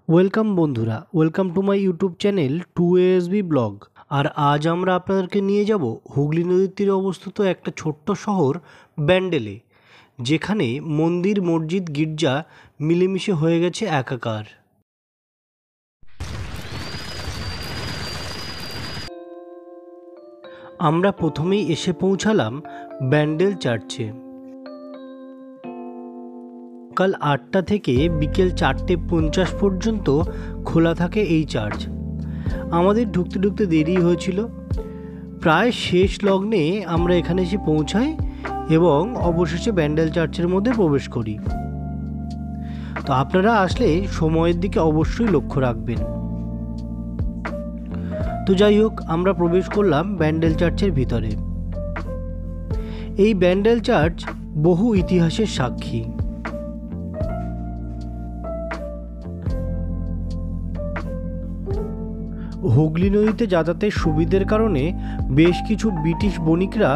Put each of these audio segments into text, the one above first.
Welcome বন্ধুরা, welcome to my YouTube channel 2ASB blog. আর আজ আমরা আপনাদেরকে নিয়ে যাব হুগলি নদীর তীরে অবস্থিত একটা ছোট্ট শহর ব্যান্ডেলে, যেখানে মন্দির, মসজিদ, গির্জা মিলেমিশে হয়ে গেছে একাকার। আমরা প্রথমেই এসে পৌঁছালাম ব্যান্ডেল চার্চে। সকাল 8টা থেকে বিকেল 4:50 পর্যন্ত খোলা থাকে এই চার্চ। আমাদের ঢুকতে ঢুকতে দেরি হয়েছিল, প্রায় শেষ লগ্নে আমরা এখানে এসে পৌঁছাই এবং অবশেষে ব্যান্ডেল চার্চের মধ্যে প্রবেশ করি। তো আপনারা আসলে সময়ের দিকে অবশ্যই লক্ষ্য রাখবেন। তো যাই হোক, আমরা প্রবেশ করলাম ব্যান্ডেল চার্চের ভিতরে। এই ব্যান্ডেল চার্চ বহু ইতিহাসের সাক্ষী। হুগলি নদীতে যাতায়াতের সুবিধার কারণে বেশ কিছু ব্রিটিশ বণিকরা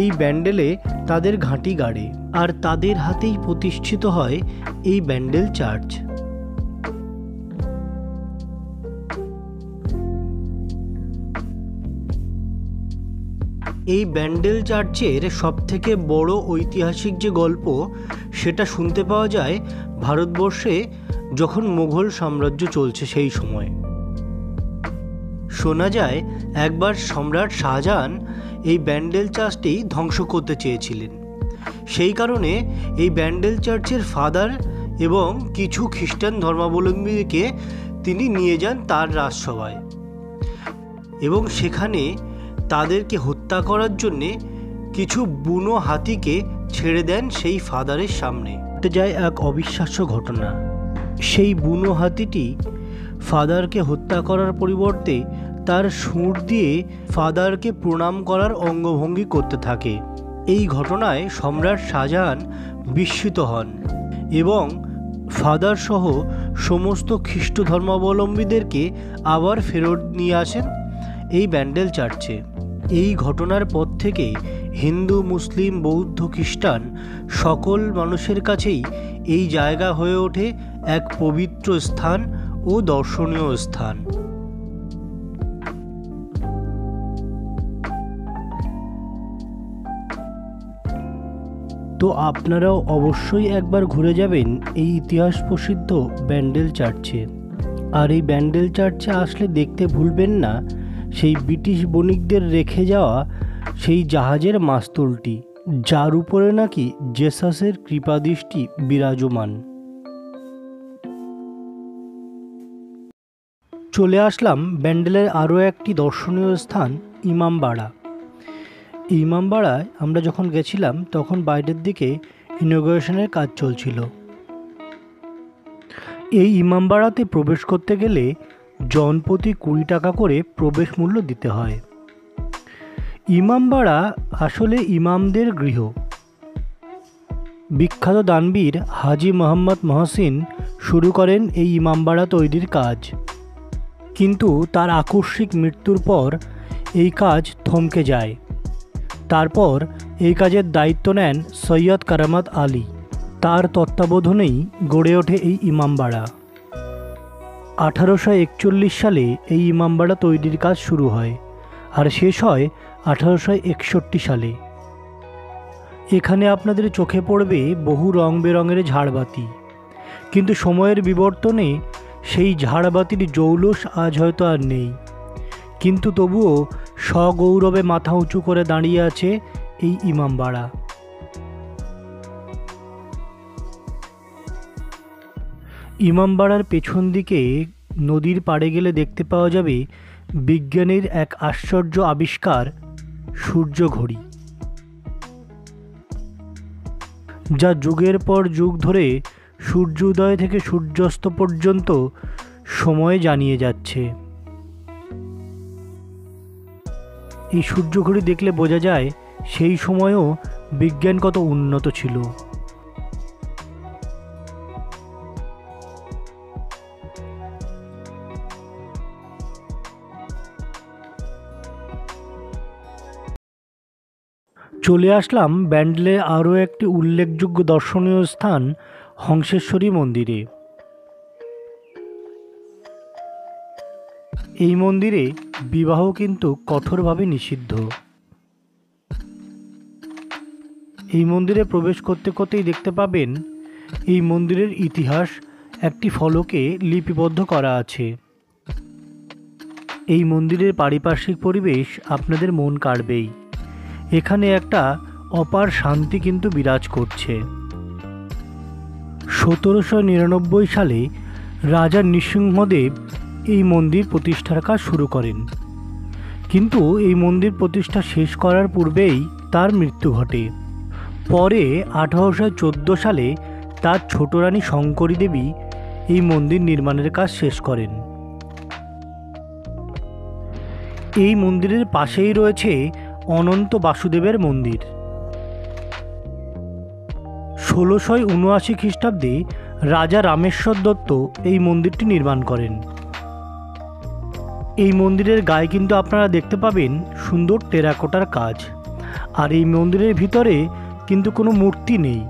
এই ব্যান্ডেলে তাদের ঘাঁটি গাড়ে, আর তাদের হাতেই প্রতিষ্ঠিত হয় এই ব্যান্ডেল চার্চ। এই ব্যান্ডেল চার্চের সবথেকে বড় ঐতিহাসিক যে গল্প, সেটা শুনতে পাওয়া যায় ভারতবর্ষে যখন মুঘল সাম্রাজ্য চলছে সেই সময়। শোনা যায় একবার সম্রাট শাহজাহান এই ব্যান্ডেল চার্চটি ধ্বংস করতে চেয়েছিলেন। সেই কারণে এই ব্যান্ডেল চার্চের ফাদার এবং কিছু খ্রিস্টান ধর্মাবলম্বীকে তিনি নিয়ে যান তার রাজসভায়, এবং সেখানে তাদেরকে হত্যা করার জন্যে কিছু বুনো হাতিকে ছেড়ে দেন সেই ফাদারের সামনে। ঘটে যায় এক অবিশ্বাস্য ঘটনা। সেই বুনো হাতিটি ফাদারকে হত্যা করার পরিবর্তে তার সুর দিয়ে ফাদারকে প্রণাম করার অঙ্গভঙ্গি করতে থাকে। এই ঘটনায় সম্রাট শাহজাহান বিস্মিত হন এবং ফাদার সহ সমস্ত খ্রিস্ট ধর্মাবলম্বীদেরকে আবার ফেরত নিয়ে আসেন এই ব্যান্ডেল চার্চে। এই ঘটনার পর থেকে হিন্দু, মুসলিম, বৌদ্ধ, খ্রিস্টান সকল মানুষের কাছেই এই জায়গা হয়ে ওঠে এক পবিত্র স্থান ও দর্শনীয় স্থান। তো আপনারাও অবশ্যই একবার ঘুরে যাবেন এই ইতিহাস প্রসিদ্ধ ব্যান্ডেল চার্চে। আর এই ব্যান্ডেল চার্চে আসলে দেখতে ভুলবেন না সেই ব্রিটিশ বণিকদের রেখে যাওয়া সেই জাহাজের মাস্তুলটি, যার উপরে নাকি জেসাসের কৃপাদৃষ্টি বিরাজমান। চলে আসলাম ব্যান্ডেলের আরও একটি দর্শনীয় স্থান, ইমামবাড়া। ইমামবাড়ায় আমরা যখন গেছিলাম তখন বাইরের দিকে ইনগ্রেশনের কাজ চলছিল। এই ইমামবাড়াতে প্রবেশ করতে গেলে জনপ্রতি 20 টাকা করে প্রবেশ মূল্য দিতে হয়। ইমামবাড়া আসলে ইমামদের গৃহ। বিখ্যাত দানবীর হাজি মোহাম্মদ মহসিন শুরু করেন এই ইমামবাড়া তৈরির কাজ, কিন্তু তার আকস্মিক মৃত্যুর পর এই কাজ থমকে যায়। তারপর এই কাজের দায়িত্ব নেন সৈয়দ কারামত আলী। তার তত্ত্বাবধানেই গড়ে ওঠে এই ইমামবাড়া। 1841 সালে এই ইমামবাড়া তৈরির কাজ শুরু হয় আর শেষ হয় 1861 সালে। এখানে আপনাদের চোখে পড়বে বহু রং বেরঙের ঝাড়বাতি, কিন্তু সময়ের বিবর্তনে সেই ঝাড়বাতির জৌলুস আজ হয়তো আর নেই, কিন্তু তবুও সগৌরবে মাথা উঁচু করে দাঁড়িয়ে আছে এই ইমামবাড়া। ইমামবাড়ার পেছন দিকে নদীর পাড়ে গেলে দেখতে পাওয়া যাবে বিজ্ঞানের এক আশ্চর্য আবিষ্কার, সূর্য ঘড়ি, যা যুগের পর যুগ ধরে সূর্যোদয় থেকে সূর্যাস্ত পর্যন্ত সময় জানিয়ে যাচ্ছে। এই সূর্য ঘড়ি দেখলে বোঝা যায় সেই সময়েও বিজ্ঞান কত উন্নত ছিল। চলে আসলাম ব্যান্ডেলের আরও একটি উল্লেখযোগ্য দর্শনীয় স্থান, হংসেশ্বরী মন্দিরে। এই মন্দিরে বিবাহ কিন্তু কঠোরভাবে নিষিদ্ধ। এই মন্দিরে প্রবেশ করতে করতেই দেখতে পাবেন এই মন্দিরের ইতিহাস একটি ফলকে লিপিবদ্ধ করা আছে। এই মন্দিরের পারিপার্শ্বিক পরিবেশ আপনাদের মন কাড়বেই। এখানে একটা অপার শান্তি কিন্তু বিরাজ করছে। 1799 সালে রাজা নৃসিংহদেব এই মন্দির প্রতিষ্ঠার কাজ শুরু করেন, কিন্তু এই মন্দির প্রতিষ্ঠা শেষ করার পূর্বেই তার মৃত্যু ঘটে। পরে 1814 সালে তার ছোট রানী শঙ্করী দেবী এই মন্দির নির্মাণের কাজ শেষ করেন। এই মন্দিরের পাশেই রয়েছে অনন্ত বাসুদেবের মন্দির। 1679 খ্রিস্টাব্দে রাজা রামেশ্বর দত্ত এই মন্দিরটি নির্মাণ করেন। এই মন্দিরের গায়ে কিন্তু আপনারা দেখতে পাবেন সুন্দর টেরাকোটার কাজ। আর এই মন্দিরের ভিতরে কিন্তু কোনো মূর্তি নেই,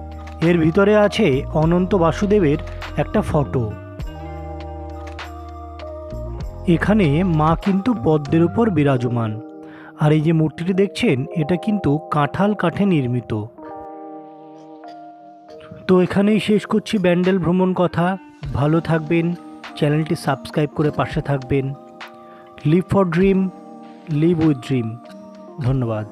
এর ভিতরে আছে অনন্ত বাসুদেবের একটা ফটো। এখানে মা কিন্তু পদ্মের উপর বিরাজমান। আর এই যে মূর্তিটি দেখছেন এটা কিন্তু কাঁঠাল কাঠে নির্মিত। তো এখানেই শেষ করছি ব্যান্ডেল ভ্রমণ কথা। ভালো থাকবেন, চ্যানেলটি সাবস্ক্রাইব করে পাশে থাকবেন। Live for dream, live with dream. ধন্যবাদ।